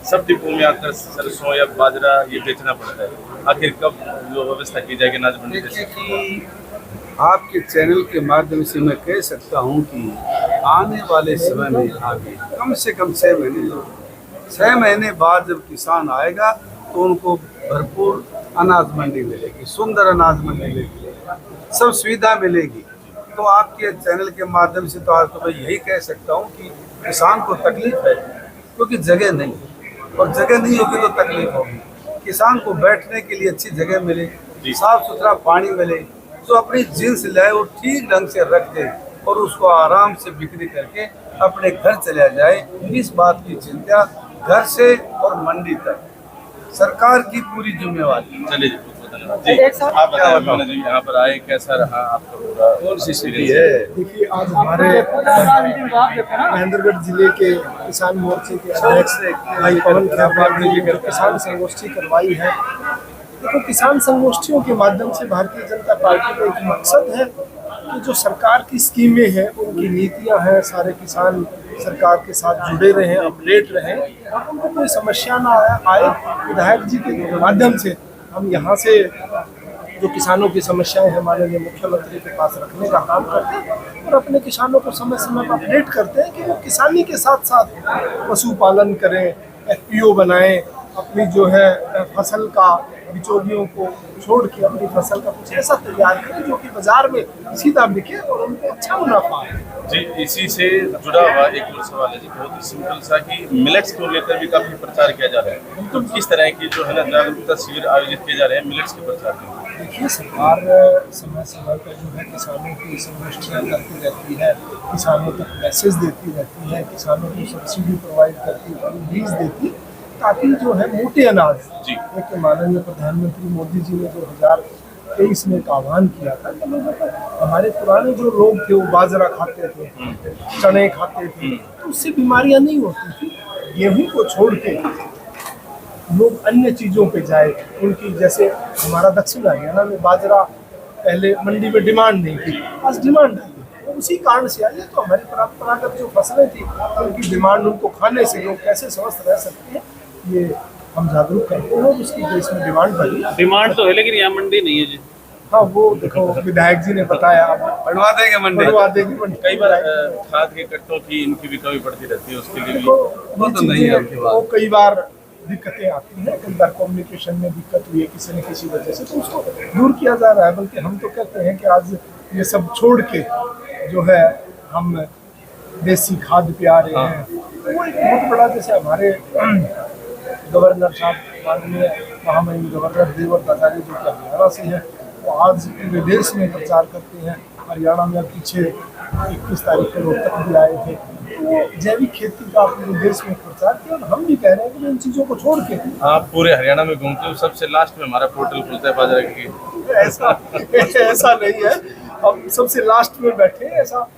सब डिपो में आकर सरसों या बाजरा ये बेचना पड़ता है, आखिर कब जो व्यवस्था की जाएगी अनाज मंडी देखिए कि आपके चैनल के माध्यम से मैं कह सकता हूं कि आने वाले समय में आगे कम से कम 6 महीने बाद जब किसान आएगा तो उनको भरपूर अनाज मंडी मिलेगी, सुंदर अनाज मंडी मिलेगी, सब सुविधा मिलेगी। तो आपके चैनल के माध्यम से तो आज तो मैं यही कह सकता हूं कि किसान को तकलीफ है क्योंकि जगह नहीं, और जगह नहीं होगी तो तकलीफ होगी। किसान को बैठने के लिए अच्छी जगह मिले, साफ सुथरा पानी मिले, जो अपनी जिन्स लाए वो ठीक ढंग से रख दे और उसको आराम से बिक्री करके अपने घर चला जाए। इस बात की चिंता घर से और मंडी तक सरकार की पूरी जिम्मेवारी। चलिए जी, आप बताएं यहाँ पर आए कैसा रहा आपका पूरा, कौन सी स्थिति है? देखिए आज हमारे महेंद्रगढ़ जिले के किसान मोर्चे के अध्यक्ष भाई पवन खेरवाल ने जो किसान संगोष्ठी करवाई है। देखो किसान संगोष्ठियों के माध्यम से भारतीय जनता पार्टी का एक मकसद है कि जो सरकार की स्कीमें हैं, उनकी नीतियां हैं, सारे किसान सरकार के साथ जुड़े रहें, अपडेट रहें, उनको कोई समस्या ना आए। विधायक जी के माध्यम से हम यहाँ से जो किसानों की समस्याएं हैं माननीय मुख्यमंत्री के पास रखने का काम करते हैं और अपने किसानों को समय समय पर अपडेट करते हैं कि वो किसानी के साथ साथ पशुपालन करें, एफपीओ बनाएं, अपनी जो है फसल का बिचौलियों को छोड़ के अपनी फसल का कुछ ऐसा तैयार करें जो कि बाजार में सीधा बिके और उनको अच्छा मुनाफा है। जी, इसी से जुड़ा हुआ एक और सवाल है जी, बहुत ही सिंपल सा कि मिलेट्स को लेकर भी काफी प्रचार किया जा रहा है, तो किस तरह की जो है ना जागरूकता शिविर आयोजित किए जा रहे हैं मिलेट्स के प्रचार के? देखिए सरकार समय समय पर जो है किसानों की संगोष्ठियाँ करती रहती है, किसानों तक मैसेज देती रहती है, किसानों को सब्सिडी प्रोवाइड करती है, बीज देती, ताकि जो है मोटे अनाज एक माननीय प्रधानमंत्री मोदी जी ने 2023 में एक आह्वान किया था कि लोगों को, हमारे पुराने जो लोग थे वो बाजरा खाते थे, चने खाते थे, तो उससे बीमारियां नहीं होती थी। गेहूं को छोड़ के लोग अन्य चीज़ों पे जाए, उनकी जैसे हमारा दक्षिण हरियाणा में बाजरा पहले मंडी में डिमांड नहीं थी, आज डिमांड आई है, उसी कारण से आई है। तो हमारी परंपरागत जो फसलें थी उनकी डिमांड, उनको खाने से लोग कैसे स्वस्थ रह सकते हैं, ये हम जागरूक करते हैं और उसकी देश में डिमांड बढ़ी। डिमांड तो है लेकिन यहाँ मंडी नहीं है जी। हाँ, वो देखो विधायक जी ने बताया, आप बढ़वा देंगे मंडी। बढ़वा देंगे मंडी। कई बार खाद के कट्टों की इनकी भी कमी पड़ती रहती है, उसके लिए भी देखो, वो ये तो नहीं है आपकी चीजें बात। वो कई बार दिक्कतें आती हैं, कई बार कम्युनिकेशन में दिक्कत हुई है किसी न किसी वजह से, तो उसको दूर किया जा रहा है। बल्कि हम तो कहते हैं कि आज ये सब छोड़ के जो है हम देसी खाद पे आ रहे हैं। तो वो एक बहुत बड़ा, जैसे हमारे गवर्नर साहब, माननीय महामहिम गवर्नर देवव्रत आचार्य जो कि हरियाणा से है, वो आज पूरे देश में प्रचार करते हैं। हरियाणा में पीछे 21 तारीख को रोहतक भी आए थे, तो जैविक खेती का पूरे देश में प्रचार किया। और हम भी कह रहे हैं कि इन चीज़ों को छोड़ के आप पूरे हरियाणा में घूमते हो, सबसे लास्ट में हमारा पोर्टल खुलता है बाजार की। ऐसा नहीं है, हम सबसे लास्ट में बैठे हैं, ऐसा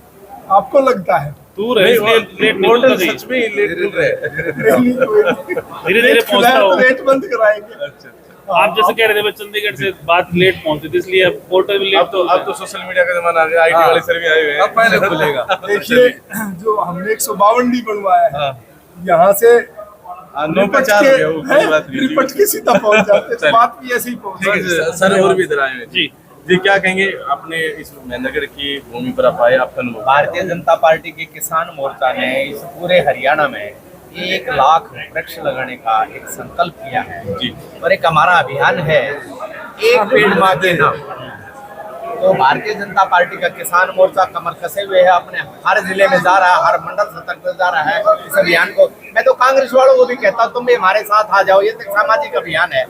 आपको लगता है। दूर है इसलिए लेट नहीं पोर्टल होता सच में ही लेट खुल रहे हैं। धीरे धीरे पहुंचता हो। रेट बंद कराएंगे। आप जैसे कह रहे थे मैं चंडीगढ़ से बात लेट पहुंची थी, इसलिए अब पोर्टल भी लेट अब तो सोशल मीडिया का जमाना आ गया, आईटी वाले सर भी आए हुए हैं। अब पहले खुलेगा। देखिए, जो हमने 152 डी बनवाया है, हाँ। यहाँ से 950 हो गया, वो कोई बात नहीं। रिपट के सीधा पहुंच जाते, तो चलिए। बात भी ऐसी ही पहुंच जाती है। सर और भी इधर आए हुए हैं। जी जी, क्या कहेंगे, अपने इस महेंद्रगढ़ की भूमि पर आप आए, आपका अनुभव? भारतीय जनता पार्टी के किसान मोर्चा ने इस पूरे हरियाणा में 1 लाख वृक्ष लगाने का एक संकल्प किया है जी। और एक हमारा अभियान है, एक पेड़ माँ के नाम। तो भारतीय जनता पार्टी का किसान मोर्चा कमर कसे हुए है, अपने हर जिले में जा रहा है, हर मंडल स्तर पर जा रहा है इस अभियान को। मैं तो कांग्रेस वालों को भी कहता हूँ, तुम भी हमारे साथ आ जाओ, ये तो एक सामाजिक अभियान है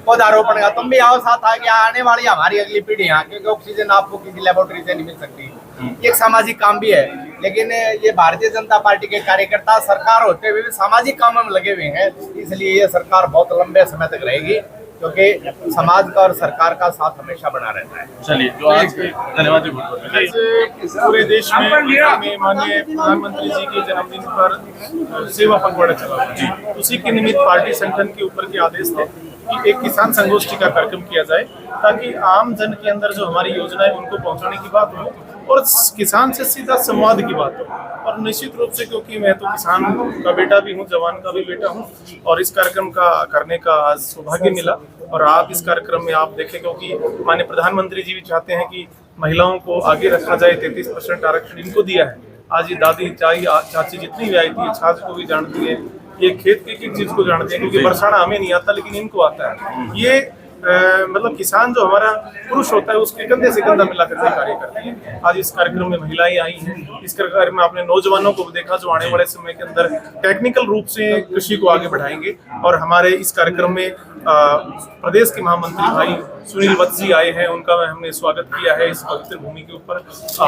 पौधारोपण का। तुम भी आओ साथ, आगे आने वाली हमारी अगली पीढ़ी यहाँ, क्योंकि ऑक्सीजन आपको किसी लेबोरेटरी से नहीं मिल सकती। ये एक सामाजिक काम भी है, लेकिन ये भारतीय जनता पार्टी के कार्यकर्ता सरकार होते हुए भी सामाजिक कामों में लगे हुए हैं, इसलिए ये सरकार बहुत लंबे समय तक रहेगी, क्योंकि समाज का और सरकार का साथ हमेशा बना रहता है। चलिए, जो आज धन्यवाद जी, बहुत बहुत। पूरे देश में माननीय प्रधानमंत्री जी के जन्मदिन पर सेवा पखवाड़ा चला हुआ जी, उसी के निमित्त पार्टी संगठन के ऊपर के आदेश थे कि एक किसान संगोष्ठी का कार्यक्रम किया जाए, ताकि आम जन के अंदर जो हमारी योजनाएं उनको पहुंचाने की बात हो और किसान से सीधा संवाद की बात हो। और निश्चित रूप से, क्योंकि मैं तो किसान का बेटा भी हूँ, जवान का भी बेटा हूँ, और इस कार्यक्रम का करने का आज सौभाग्य मिला। और आप इस कार्यक्रम में आप देखें, क्योंकि माननीय प्रधानमंत्री जी भी चाहते हैं कि महिलाओं को आगे रखा जाए, 33% आरक्षण इनको दिया है। आज ये दादी चाची जितनी भी आई थी, छाछ को भी जानती है, ये खेत की एक चीज को जानते हैं, क्योंकि बरसाना हमें नहीं आता लेकिन इनको आता है। ये मतलब किसान जो हमारा पुरुष होता है, उसके कंधे से कंधा मिला करके कार्य करती है। आज इस कार्यक्रम में महिलाएं आई हैं, इस कार्यक्रम में आपने नौजवानों को देखा जो आने वाले समय के अंदर टेक्निकल रूप से कृषि को आगे बढ़ाएंगे। और हमारे इस कार्यक्रम में प्रदेश के महामंत्री भाई सुनील वत्स जी आए हैं, उनका हमने स्वागत किया है इस पवित्र भूमि के ऊपर।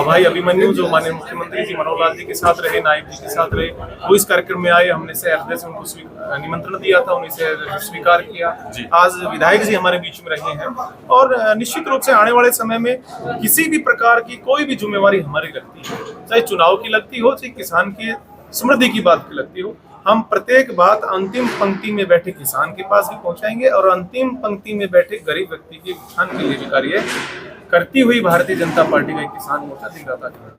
भाई अभिमन्यु जो माननीय मुख्यमंत्री जी मनोहर लाल जी के साथ रहे, नायब जी के साथ रहे, वो इस कार्यक्रम में आए। हमने से हृदय से उनको निमंत्रण दिया था, उन्हें से स्वीकार किया। आज विधायक जी हमारे बीच में रहे हैं, और निश्चित रूप से आने वाले समय में किसी भी प्रकार की कोई भी जिम्मेवारी हमारी लगती है, चाहे चुनाव की लगती हो, चाहे किसान की समृद्धि की बात की लगती हो, हम प्रत्येक बात अंतिम पंक्ति में बैठे किसान के पास भी पहुंचाएंगे, और अंतिम पंक्ति में बैठे गरीब व्यक्ति के उत्थान के लिए भी कार्य करती हुई भारतीय जनता पार्टी का किसान मोर्चा दिन रात